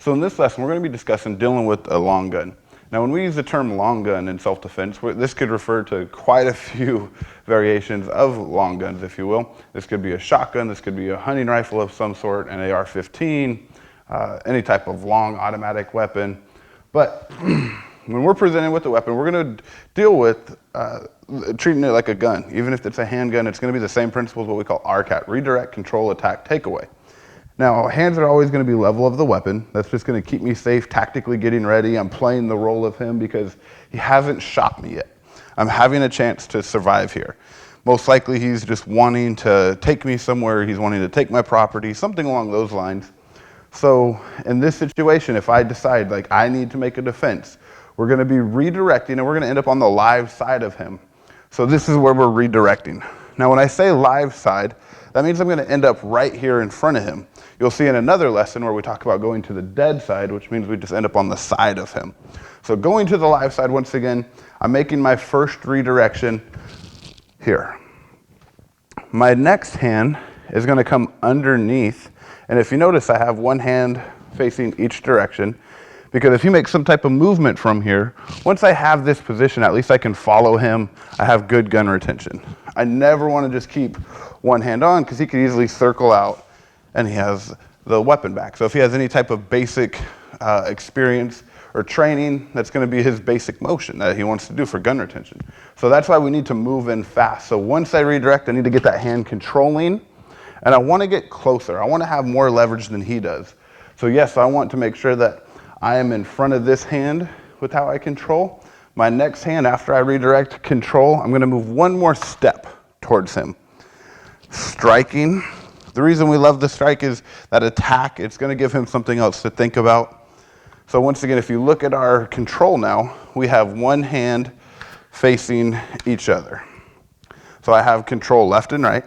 So in this lesson, we're going to be discussing dealing with a long gun. Now, when we use the term long gun in self-defense, this could refer to quite a few variations of long guns, if you will. This could be a shotgun, this could be a hunting rifle of some sort, an AR-15, any type of long automatic weapon. But when we're presented with a weapon, we're going to deal with treating it like a gun. Even if it's a handgun, it's going to be the same principles, what we call RCAT, redirect, control, attack, takeaway. Now, hands are always going to be level of the weapon. That's just going to keep me safe, tactically getting ready. I'm playing the role of him because he hasn't shot me yet. I'm having a chance to survive here. Most likely he's just wanting to take me somewhere. He's wanting to take my property, something along those lines. So in this situation, if I decide like I need to make a defense, we're going to be redirecting and we're going to end up on the live side of him. So this is where we're redirecting. Now, when I say live side, that means I'm going to end up right here in front of him. You'll see in another lesson where we talk about going to the dead side, which means we just end up on the side of him. So going to the live side, once again, I'm making my first redirection here. My next hand is going to come underneath. And if you notice, I have one hand facing each direction, because if he makes some type of movement from here, once I have this position, at least I can follow him. I have good gun retention. I never want to just keep one hand on because he could easily circle out and he has the weapon back. So if he has any type of basic experience or training, that's going to be his basic motion that he wants to do for gun retention. So that's why we need to move in fast. So once I redirect, I need to get that hand controlling, and I want to get closer. I want to have more leverage than he does. So yes, I want to make sure that I am in front of this hand with how I control. My next hand, after I redirect control, I'm going to move one more step towards him. Striking. The reason we love the strike is that attack. It's going to give him something else to think about. So once again, if you look at our control now, we have one hand facing each other. So I have control left and right.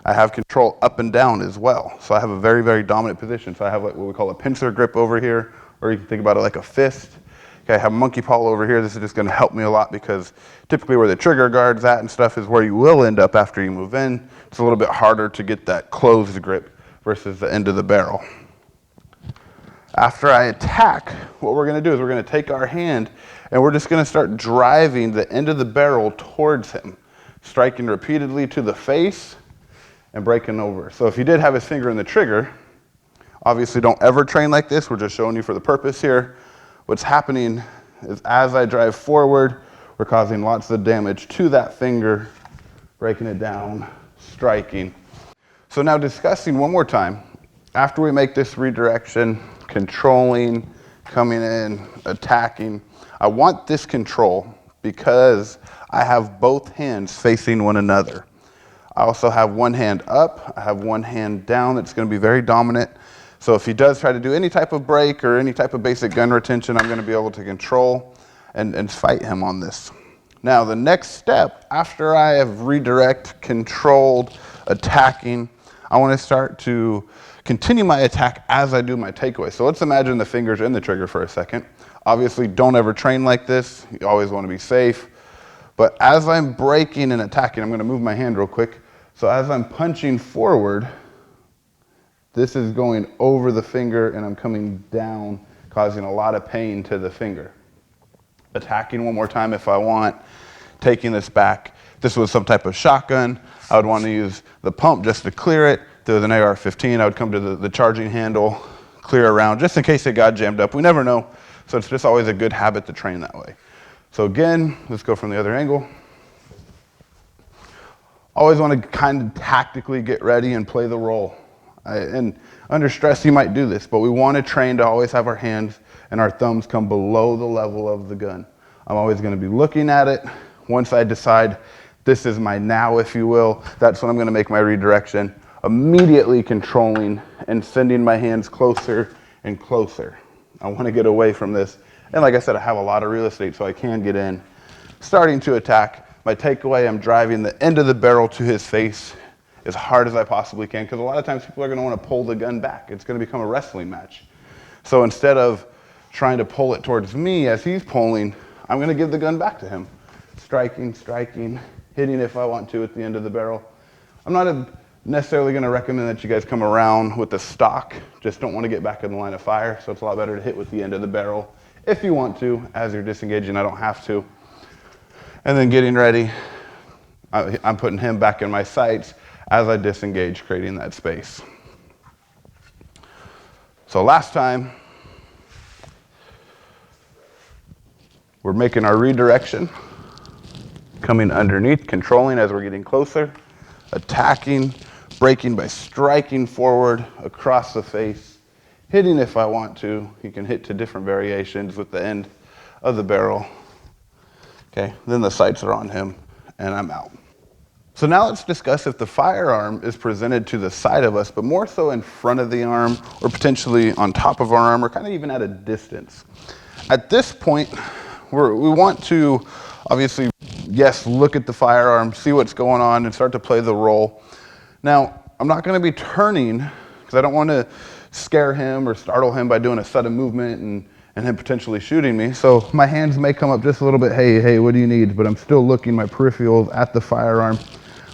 I have control up and down as well. So I have a very, very dominant position. So I have what we call a pincer grip over here, or you can think about it like a fist. Okay, I have monkey paw over here. This is just going to help me a lot because typically where the trigger guard's at and stuff is where you will end up after you move in. It's a little bit harder to get that closed grip versus the end of the barrel. After I attack, what we're going to do is we're going to take our hand and we're just going to start driving the end of the barrel towards him, striking repeatedly to the face and breaking over. So if you did have his finger in the trigger, obviously don't ever train like this. We're just showing you for the purpose here. What's happening is as I drive forward, we're causing lots of damage to that finger, breaking it down, striking. So now discussing one more time, after we make this redirection, controlling, coming in, attacking, I want this control because I have both hands facing one another. I also have one hand up, I have one hand down that's going to be very dominant. So if he does try to do any type of break or any type of basic gun retention, I'm going to be able to control and fight him on this. Now the next step, after I have redirect, controlled, attacking, I want to start to continue my attack as I do my takeaway. So let's imagine the fingers in the trigger for a second. Obviously don't ever train like this. You always want to be safe. But as I'm breaking and attacking, I'm going to move my hand real quick. So as I'm punching forward, this is going over the finger and I'm coming down, causing a lot of pain to the finger. Attacking one more time if I want, taking this back. If this was some type of shotgun, I would want to use the pump just to clear it. If there was an AR-15, I would come to the charging handle, clear around, just in case it got jammed up. We never know, so it's just always a good habit to train that way. So again, let's go from the other angle. Always want to kind of tactically get ready and play the role. And under stress, you might do this, but we want to train to always have our hands and our thumbs come below the level of the gun. I'm always going to be looking at it. Once I decide this is my now, if you will, that's when I'm going to make my redirection, immediately controlling and sending my hands closer and closer. I want to get away from this. And like I said, I have a lot of real estate, so I can get in. Starting to attack. My takeaway, I'm driving the end of the barrel to his face as hard as I possibly can, because a lot of times people are going to want to pull the gun back. It's going to become a wrestling match. So instead of trying to pull it towards me as he's pulling, I'm going to give the gun back to him. Striking, hitting if I want to at the end of the barrel. I'm not a Necessarily going to recommend that you guys come around with the stock. Just don't want to get back in the line of fire, so it's a lot better to hit with the end of the barrel if you want to. As you're disengaging, I don't have to. And then getting ready, I'm putting him back in my sights as I disengage, creating that space. So last time, we're making our redirection, coming underneath, controlling as we're getting closer, attacking, breaking by striking forward across the face, hitting if I want to. You can hit to different variations with the end of the barrel. Okay, then the sights are on him, and I'm out. So now let's discuss if the firearm is presented to the side of us, but more so in front of the arm, or potentially on top of our arm, or kind of even at a distance. At this point, we want to obviously, yes, look at the firearm, see what's going on, and start to play the role. Now, I'm not going to be turning, because I don't want to scare him or startle him by doing a sudden movement and him potentially shooting me. So my hands may come up just a little bit, hey, what do you need? But I'm still looking my peripherals at the firearm.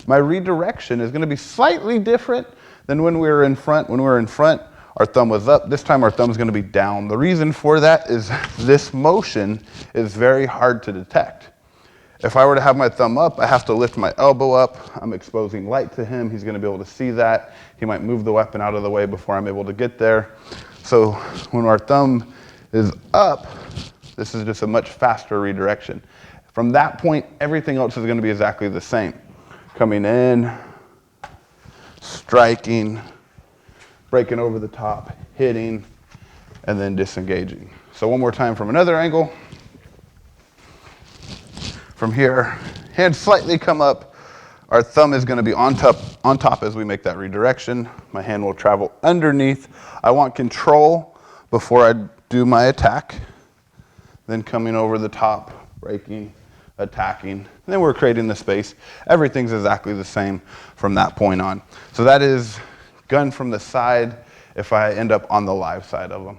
My redirection is going to be slightly different than when we were in front. When we were in front, our thumb was up. This time our thumb is going to be down. The reason for that is this motion is very hard to detect. If I were to have my thumb up, I have to lift my elbow up. I'm exposing light to him. He's going to be able to see that. He might move the weapon out of the way before I'm able to get there. So when our thumb is up, this is just a much faster redirection. From that point, everything else is going to be exactly the same. Coming in, striking, breaking over the top, hitting, and then disengaging. So one more time from another angle. From here, hands slightly come up. Our thumb is going to be on top as we make that redirection. My hand will travel underneath. I want control before I do my attack. Then coming over the top, breaking, attacking, and then we're creating the space. Everything's exactly the same from that point on. So that is gun from the side if I end up on the live side of them.